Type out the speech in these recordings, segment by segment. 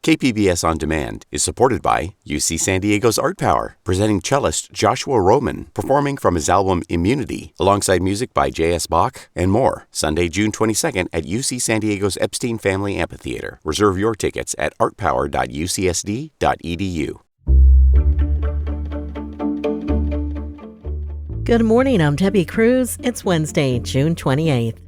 KPBS On Demand is supported by UC San Diego's Art Power, presenting cellist Joshua Roman, performing from his album Immunity, alongside music by J.S. Bach and more. Sunday, June 22nd at UC San Diego's Epstein Family Amphitheater. Reserve your tickets at artpower.ucsd.edu. Good morning, I'm Debbie Cruz. It's Wednesday, June 28th.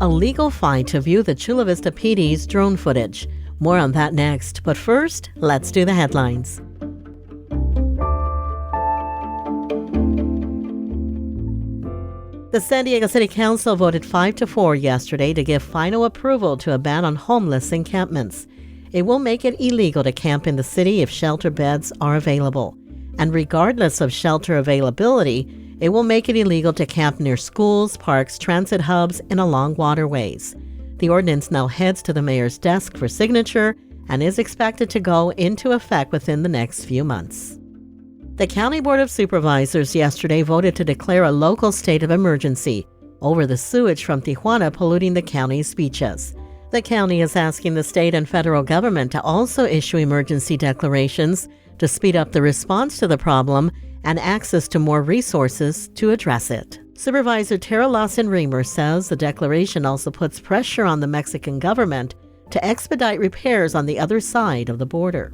A legal fight to view the Chula Vista PD's drone footage. More on that next, but first, let's do the headlines. The San Diego City Council voted 5-4 yesterday to give final approval to a ban on homeless encampments. It will make it illegal to camp in the city if shelter beds are available. And regardless of shelter availability, it will make it illegal to camp near schools, parks, transit hubs, and along waterways. The ordinance now heads to the mayor's desk for signature and is expected to go into effect within the next few months. The County Board of Supervisors yesterday voted to declare a local state of emergency over the sewage from Tijuana polluting the county's beaches. The county is asking the state and federal government to also issue emergency declarations to speed up the response to the problem and access to more resources to address it. Supervisor Tara Lawson-Reamer says the declaration also puts pressure on the Mexican government to expedite repairs on the other side of the border.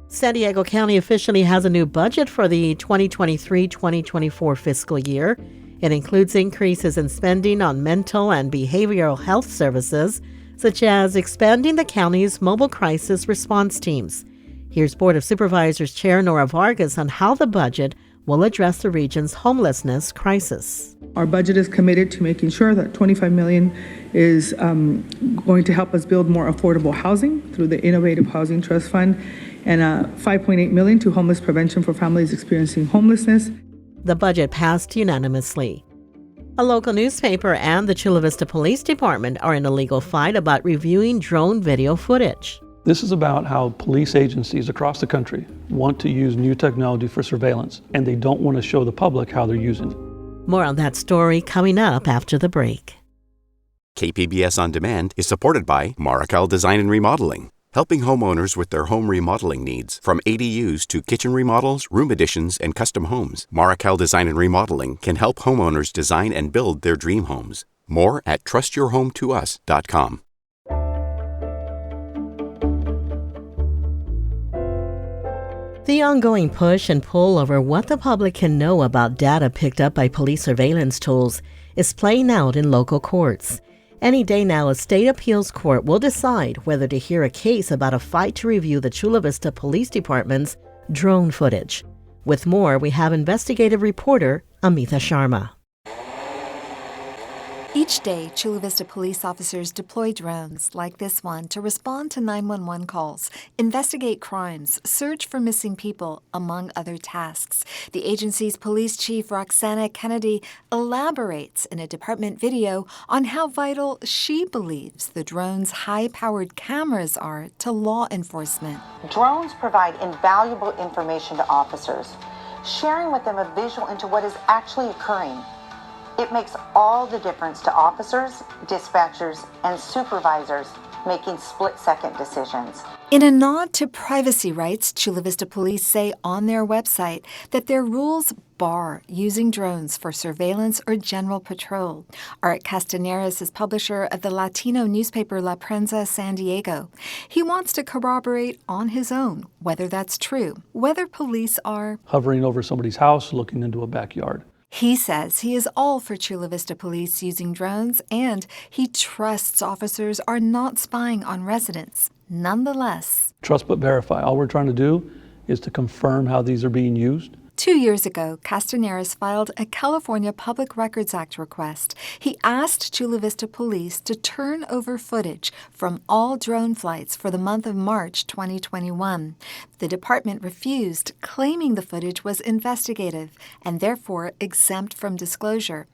San Diego County officially has a new budget for the 2023-2024 fiscal year. It includes increases in spending on mental and behavioral health services, such as expanding the county's mobile crisis response teams. Here's Board of Supervisors Chair Nora Vargas on how the budget will address the region's homelessness crisis. Our budget is committed to making sure that $25 million is going to help us build more affordable housing through the Innovative Housing Trust Fund, and $5.8 million to homeless prevention for families experiencing homelessness. The budget passed unanimously. A local newspaper and the Chula Vista Police Department are in a legal fight about reviewing drone video footage. This is about how police agencies across the country want to use new technology for surveillance, and they don't want to show the public how they're using it. More on that story coming up after the break. KPBS On Demand is supported by Marrocale Design and Remodeling, helping homeowners with their home remodeling needs, from ADUs to kitchen remodels, room additions, and custom homes. Marrocale Design and Remodeling can help homeowners design and build their dream homes. More at trustyourhometous.com. The ongoing push and pull over what the public can know about data picked up by police surveillance tools is playing out in local courts. Any day now, a state appeals court will decide whether to hear a case about a fight to review the Chula Vista Police Department's drone footage. With more, we have investigative reporter Amita Sharma. Each day, Chula Vista police officers deploy drones like this one to respond to 911 calls, investigate crimes, search for missing people, among other tasks. The agency's police chief, Roxana Kennedy, elaborates in a department video on how vital she believes the drone's high-powered cameras are to law enforcement. Drones provide invaluable information to officers, sharing with them a visual into what is actually occurring. It makes all the difference to officers, dispatchers, and supervisors making split-second decisions. In a nod to privacy rights, Chula Vista Police say on their website that their rules bar using drones for surveillance or general patrol. Art Castaneras is publisher of the Latino newspaper La Prensa San Diego. He wants to corroborate on his own whether that's true, whether police are Hovering over somebody's house, looking into a backyard. He says he is all for Chula Vista Police using drones, and he trusts officers are not spying on residents. Nonetheless, Trust but verify. All we're trying to do is to confirm how these are being used. 2 years ago, Castaneras filed a California Public Records Act request. He asked Chula Vista Police to turn over footage from all drone flights for the month of March 2021. The department refused, claiming the footage was investigative and therefore exempt from disclosure.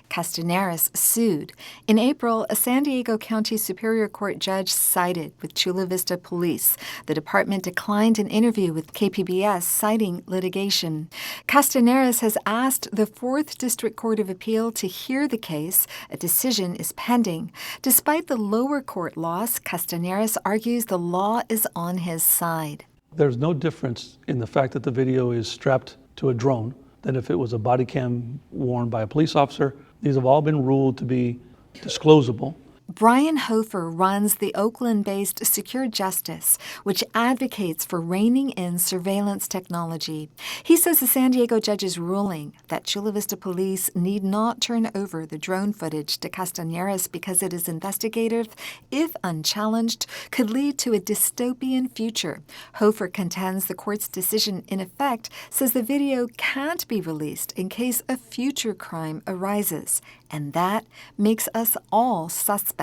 Castaneras sued. In April, a San Diego County Superior Court judge sided with Chula Vista Police. The department declined an interview with KPBS, citing litigation. Castaneras has asked the 4th District Court of Appeal to hear the case. A decision is pending. Despite the lower court loss, Castaneras argues the law is on his side. There's no difference in the fact that the video is strapped to a drone than if it was a body cam worn by a police officer. These have all been ruled to be disclosable. Brian Hofer runs the Oakland-based Secure Justice, which advocates for reining in surveillance technology. He says the San Diego judge's ruling that Chula Vista Police need not turn over the drone footage to Castaneras because it is investigative, if unchallenged, could lead to a dystopian future. Hofer contends the court's decision, in effect, says the video can't be released in case a future crime arises, and that makes us all suspects.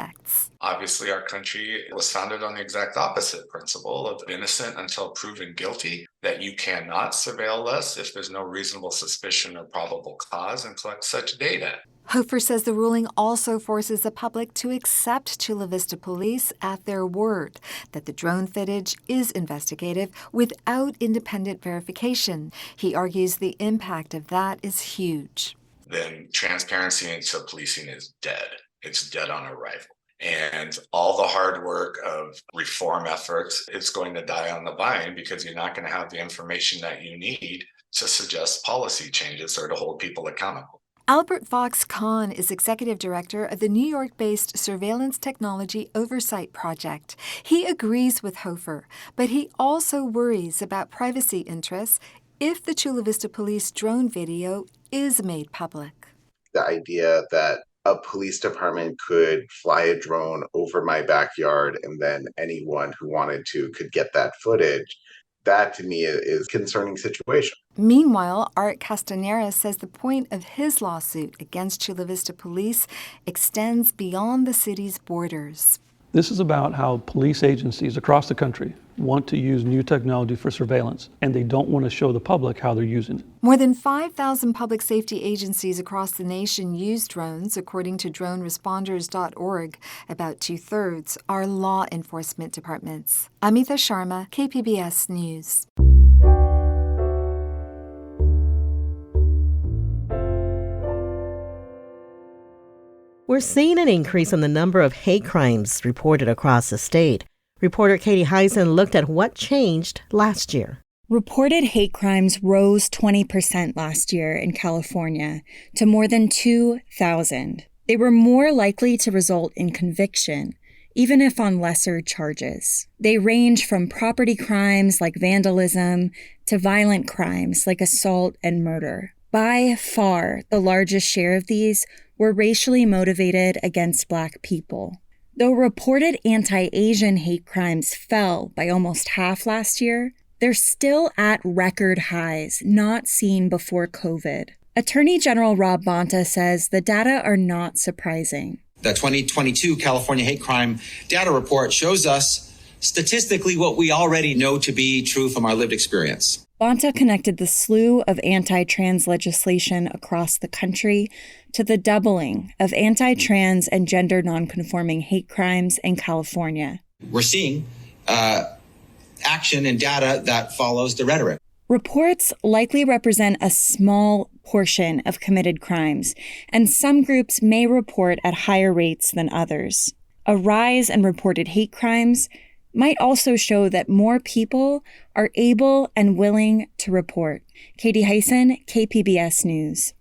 Obviously, our country was founded on the exact opposite principle of innocent until proven guilty, that you cannot surveil us if there's no reasonable suspicion or probable cause and collect such data. Hofer says the ruling also forces the public to accept Chula Vista Police at their word that the drone footage is investigative without independent verification. He argues the impact of that is huge. Then transparency into policing is dead. It's dead on arrival. And all the hard work of reform efforts is going to die on the vine because you're not going to have the information that you need to suggest policy changes or to hold people accountable. Albert Fox Kahn is executive director of the New York-based Surveillance Technology Oversight Project. He agrees with Hofer, but he also worries about privacy interests if the Chula Vista Police drone video is made public. The idea that a police department could fly a drone over my backyard and then anyone who wanted to could get that footage, that to me is a concerning situation. Meanwhile, Art Castaneras says the point of his lawsuit against Chula Vista Police extends beyond the city's borders. This is about how police agencies across the country want to use new technology for surveillance, and they don't want to show the public how they're using it. More than 5,000 public safety agencies across the nation use drones, according to droneresponders.org. About 2/3 are law enforcement departments. Amita Sharma, KPBS News. We're seeing an increase in the number of hate crimes reported across the state. Reporter Katie Heisen looked at what changed last year. Reported hate crimes rose 20% last year in California to more than 2,000. They were more likely to result in conviction, even if on lesser charges. They range from property crimes like vandalism to violent crimes like assault and murder. By far, the largest share of these were racially motivated against Black people. Though reported anti-Asian hate crimes fell by almost half last year, they're still at record highs not seen before COVID. Attorney General Rob Bonta says the data are not surprising. The 2022 California Hate Crime Data Report shows us statistically what we already know to be true from our lived experience. Bonta connected the slew of anti-trans legislation across the country to the doubling of anti-trans and gender nonconforming hate crimes in California. We're seeing action and data that follows the rhetoric. Reports likely represent a small portion of committed crimes, and some groups may report at higher rates than others. A rise in reported hate crimes might also show that more people are able and willing to report. Katie Heisen, KPBS News.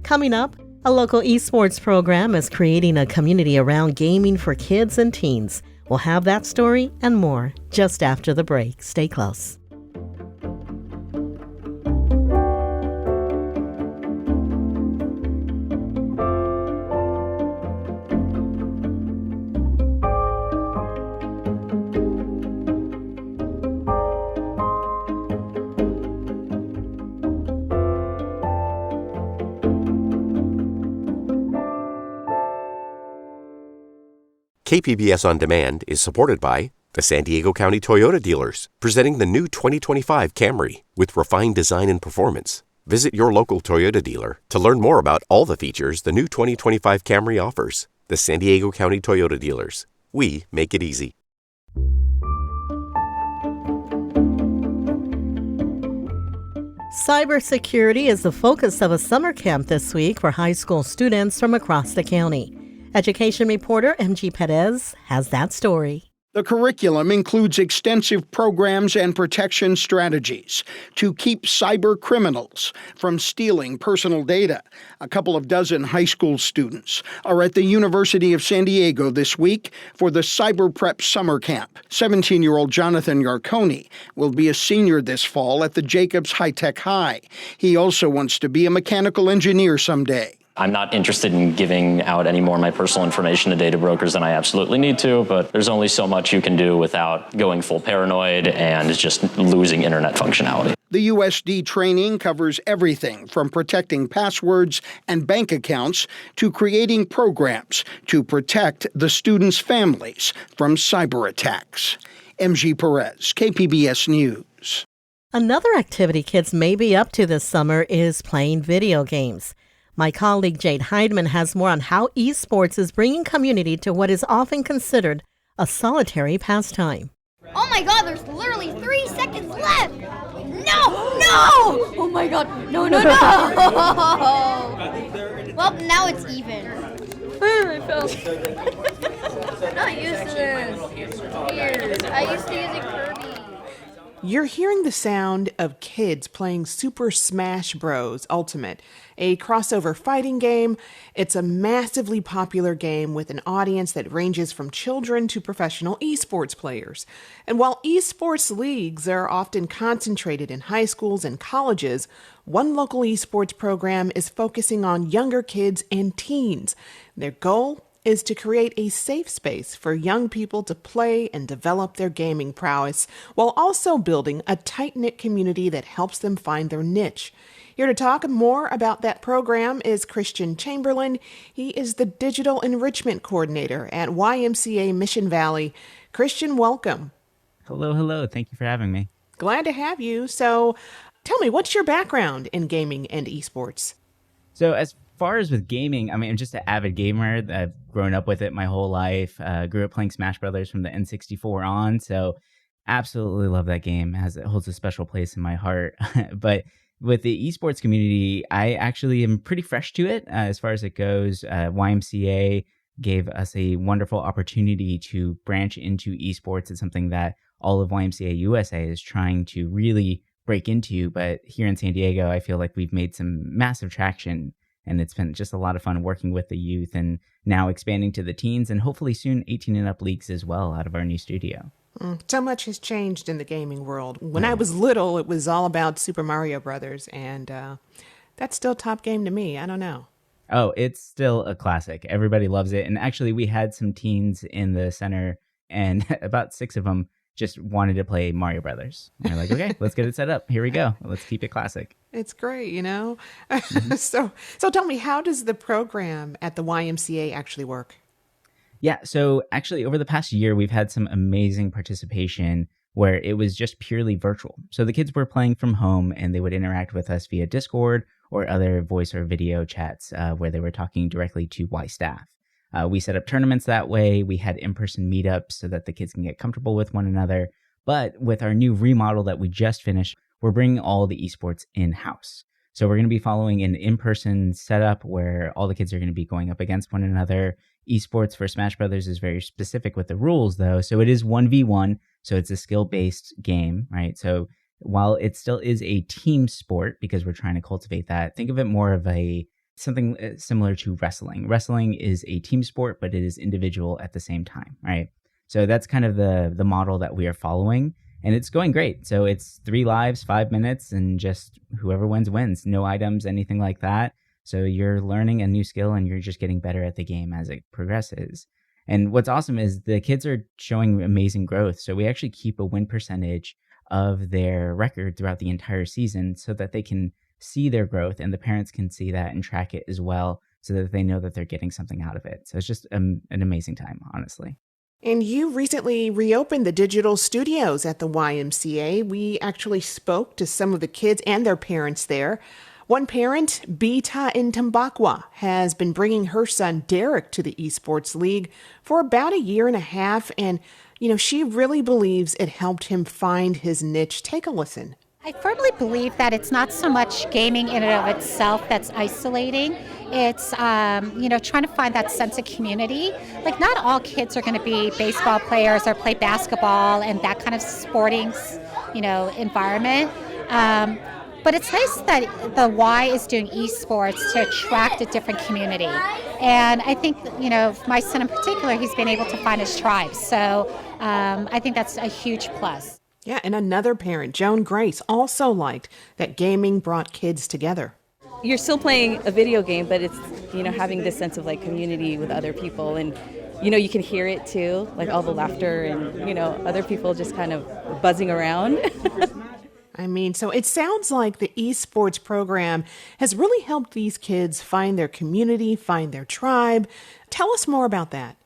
Coming up, a local esports program is creating a community around gaming for kids and teens. We'll have that story and more just after the break. Stay close. KPBS On Demand is supported by the San Diego County Toyota dealers, presenting the new 2025 Camry with refined design and performance. Visit your local Toyota dealer to learn more about all the features the new 2025 Camry offers. The San Diego County Toyota dealers. We make it easy. Cybersecurity is the focus of a summer camp this week for high school students from across the county. Education reporter MG Perez has that story. The curriculum includes extensive programs and protection strategies to keep cyber criminals from stealing personal data. A couple of dozen high school students are at the University of San Diego this week for the Cyber Prep Summer Camp. 17-year-old Jonathan Yarconi will be a senior this fall at the Jacobs High-Tech High. He also wants to be a mechanical engineer someday. I'm not interested in giving out any more of my personal information to data brokers than I absolutely need to, but there's only so much you can do without going full paranoid and just losing internet functionality. The USD training covers everything from protecting passwords and bank accounts to creating programs to protect the students' families from cyber attacks. MG Perez, KPBS News. Another activity kids may be up to this summer is playing video games. My colleague Jade Heidman has more on how esports is bringing community to what is often considered a solitary pastime. Oh my God, there's literally 3 seconds left! No! Oh my God, no! Well, now it's even. I fell. I'm not used to this. Weird. I used to use a Kirby. You're hearing the sound of kids playing Super Smash Bros. Ultimate, a crossover fighting game. It's a massively popular game with an audience that ranges from children to professional esports players. And while esports leagues are often concentrated in high schools and colleges, one local esports program is focusing on younger kids and teens. Their goal is to create a safe space for young people to play and develop their gaming prowess while also building a tight-knit community that helps them find their niche. Here to talk more about that program is Christian Chamberlain. He is the Digital Enrichment Coordinator at YMCA Mission Valley. Christian, welcome. Hello. Thank you for having me. Glad to have you. So tell me, what's your background in gaming and esports? So as far as with gaming, I'm just an avid gamer. I've grown up with it my whole life. Grew up playing Smash Brothers from the N64 on, so absolutely love that game. It holds a special place in my heart. But with the esports community, I actually am pretty fresh to it as far as it goes. YMCA gave us a wonderful opportunity to branch into esports. It's something that all of YMCA USA is trying to really break into. But here in San Diego, I feel like we've made some massive traction. And it's been just a lot of fun working with the youth and now expanding to the teens and hopefully soon 18 and up leagues as well out of our new studio. So much has changed in the gaming world. When I was little, it was all about Super Mario Brothers, and that's still top game to me. I don't know. Oh, it's still a classic. Everybody loves it. And actually, we had some teens in the center, and about 6 of them just wanted to play Mario Brothers. And they're like, okay, let's get it set up. Here we go. Let's keep it classic. It's great, Mm-hmm. So tell me, how does the program at the YMCA actually work? Yeah, so actually over the past year, we've had some amazing participation where it was just purely virtual. So the kids were playing from home and they would interact with us via Discord or other voice or video chats where they were talking directly to Y staff. We set up tournaments that way. We had in-person meetups so that the kids can get comfortable with one another. But with our new remodel that we just finished, we're bringing all the esports in-house. So we're going to be following an in-person setup where all the kids are going to be going up against one another. Esports for Smash Brothers is very specific with the rules, though. So it is 1v1, so it's a skill-based game, right? So while it still is a team sport, because we're trying to cultivate that, think of it more of something similar to wrestling. Wrestling is a team sport, but it is individual at the same time, right? So that's kind of the model that we are following, and it's going great. So it's 3 lives, 5 minutes, and just whoever wins, wins. No items, anything like that. So you're learning a new skill, and you're just getting better at the game as it progresses. And what's awesome is the kids are showing amazing growth. So we actually keep a win percentage of their record throughout the entire season so that they can see their growth and the parents can see that and track it as well so that they know that they're getting something out of it. So it's just an amazing time, honestly. And you recently reopened the digital studios at the YMCA. We actually spoke to some of the kids and their parents there. One parent, Bita in Tambaqua, has been bringing her son Derek to the Esports League for about 1.5 years. And, she really believes it helped him find his niche. Take a listen. I firmly believe that it's not so much gaming in and of itself that's isolating. It's, trying to find that sense of community. Like, not all kids are going to be baseball players or play basketball and that kind of sporting, environment. But it's nice that the Y is doing esports to attract a different community. And I think, my son in particular, he's been able to find his tribe. So I think that's a huge plus. Yeah, and another parent, Joan Grace, also liked that gaming brought kids together. You're still playing a video game, but it's, having this sense of like community with other people, and, you can hear it too, like all the laughter and, other people just kind of buzzing around. So it sounds like the esports program has really helped these kids find their community, find their tribe. Tell us more about that.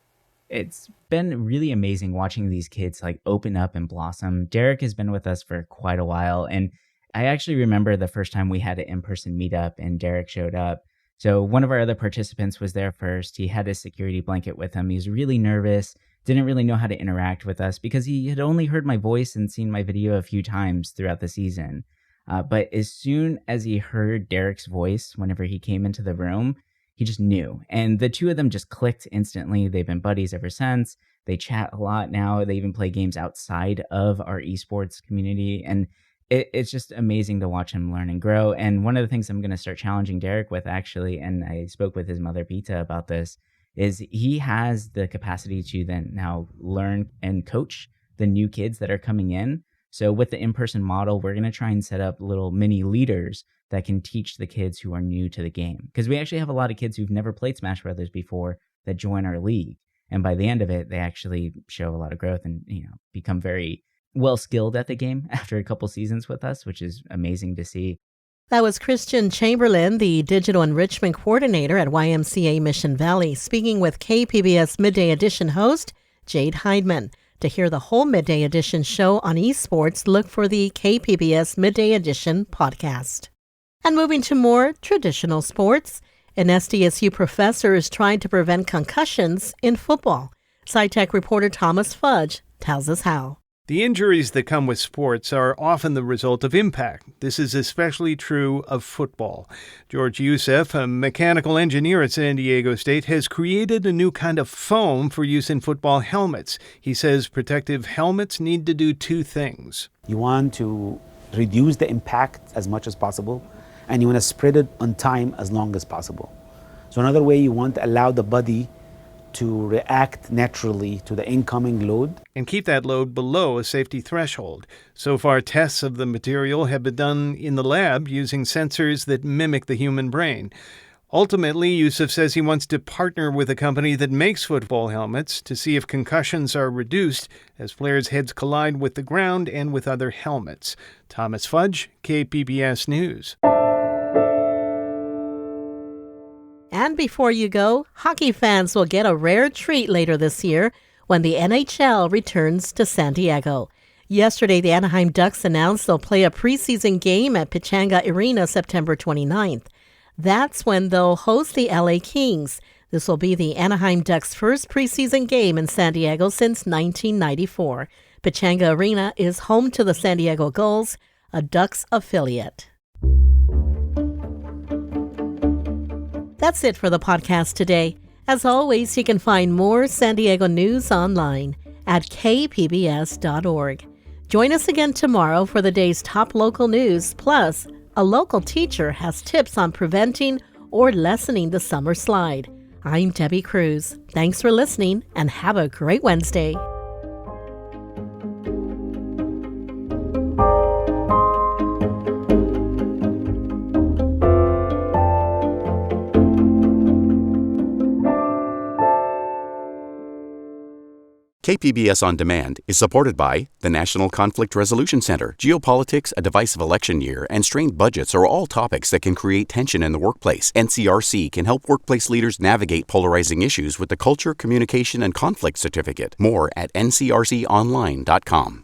It's been really amazing watching these kids like open up and blossom. Derek has been with us for quite a while, and I actually remember the first time we had an in-person meetup and Derek showed up. So one of our other participants was there first. He had his security blanket with him. He was really nervous, didn't really know how to interact with us because he had only heard my voice and seen my video a few times throughout the season. But as soon as he heard Derek's voice, whenever he came into the room, he just knew. And the two of them just clicked instantly. They've been buddies ever since. They chat a lot now. They even play games outside of our esports community. And it's just amazing to watch him learn and grow. And one of the things I'm going to start challenging Derek with, actually, and I spoke with his mother, Pita, about this, is he has the capacity to then now learn and coach the new kids that are coming in. So with the in-person model, we're going to try and set up little mini leaders that can teach the kids who are new to the game. Because we actually have a lot of kids who've never played Smash Brothers before that join our league. And by the end of it, they actually show a lot of growth and, become very well skilled at the game after a couple seasons with us, which is amazing to see. That was Christian Chamberlain, the Digital Enrichment Coordinator at YMCA Mission Valley, speaking with KPBS Midday Edition host Jade Heidman. To hear the whole Midday Edition show on esports, look for the KPBS Midday Edition podcast. And moving to more traditional sports, an SDSU professor is trying to prevent concussions in football. SciTech reporter Thomas Fudge tells us how. The injuries that come with sports are often the result of impact. This is especially true of football. George Youssef, a mechanical engineer at San Diego State, has created a new kind of foam for use in football helmets. He says protective helmets need to do two things. You want to reduce the impact as much as possible, and you want to spread it on time as long as possible. So another way, you want to allow the body to react naturally to the incoming load. And keep that load below a safety threshold. So far, tests of the material have been done in the lab using sensors that mimic the human brain. Ultimately, Youssef says he wants to partner with a company that makes football helmets to see if concussions are reduced as players' heads collide with the ground and with other helmets. Thomas Fudge, KPBS News. And before you go, hockey fans will get a rare treat later this year when the NHL returns to San Diego. Yesterday, the Anaheim Ducks announced they'll play a preseason game at Pechanga Arena September 29th. That's when they'll host the LA Kings. This will be the Anaheim Ducks' first preseason game in San Diego since 1994. Pechanga Arena is home to the San Diego Gulls, a Ducks affiliate. That's it for the podcast today. As always, you can find more San Diego news online at kpbs.org. Join us again tomorrow for the day's top local news. Plus, a local teacher has tips on preventing or lessening the summer slide. I'm Debbie Cruz. Thanks for listening and have a great Wednesday. KPBS On Demand is supported by the National Conflict Resolution Center. Geopolitics, a divisive election year, and strained budgets are all topics that can create tension in the workplace. NCRC can help workplace leaders navigate polarizing issues with the Culture, Communication, and Conflict Certificate. More at ncrconline.com.